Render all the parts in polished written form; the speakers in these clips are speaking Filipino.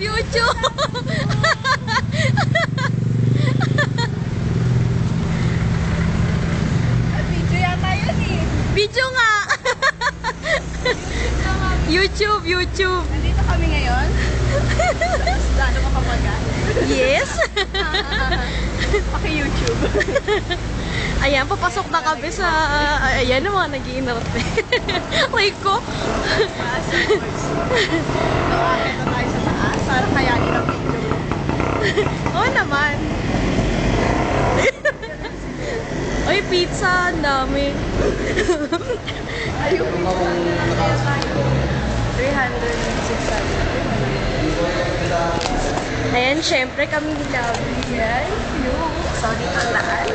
YouTube! Video yata yun eh. Video nga! YouTube, YouTube! Nandito kami ngayon. Lalo makapaga. Yes! Paki-YouTube. Ayan, papasok na kami sa... Ayan ang mga nag-iinarte. Like ko. Nakakit na tayo sa taas. Para kayanin ang video. Oo naman. Oy, pizza! Ang dami. Ayun. 300, 600. Ayan, syempre kami nilabi. Yes, yung. So, dito ang daan.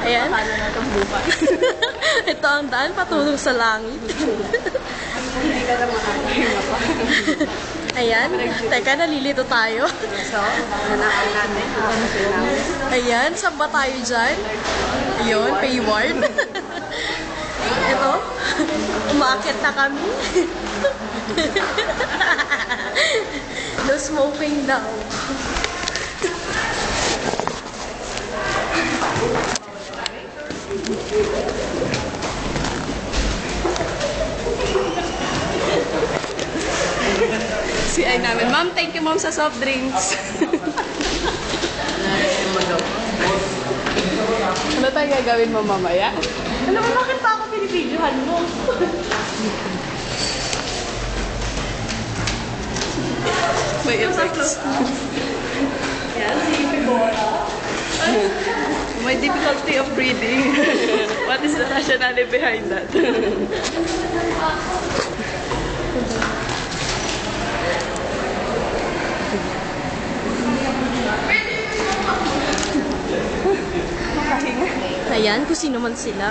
Ayan. Paano na itong bukas? Ito ang daan patulong sa langit. Hindi ka na makakahinga pa. Ayan. Teka, nalilito tayo. So, nanakay natin. Ayan, saan ba tayo dyan? Ayun, payward. Ito, umaakit na kami. No smoking daw. Si ay namin. Ma'am, thank you ma'am sa soft drinks. Ano tayo gagawin mo mamaya? Alam mo, bakit pa ako pinipidyohan mo? May effects. Yan, si Pibora. May difficulty of breathing. What is the rationale behind that? Ayan, kung sino man sila.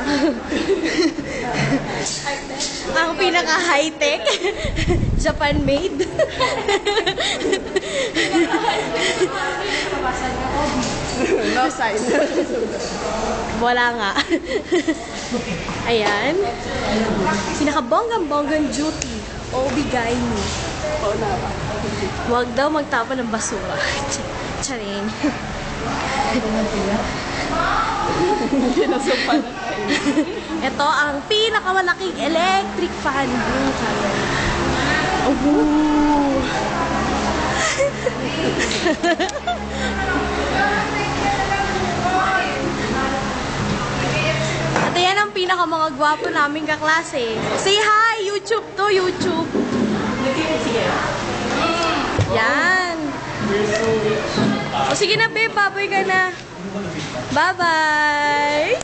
Ang pinaka-high-tech. Japan-made. No sign. Wala nga. Ayan. Pinaka-bonggang-bonggang duty. Obigay mo. Oo na ba? Huwag daw magtapon ng basura. Charing. Kinasupan. Ito ang pinakamalaking electric fan. Oh. At ayan ang pinaka mga gwapo naming kaklase. Say hi! YouTube to, YouTube. Sige. Yan. O sige na, babe. Baboy ka na. Bye-bye!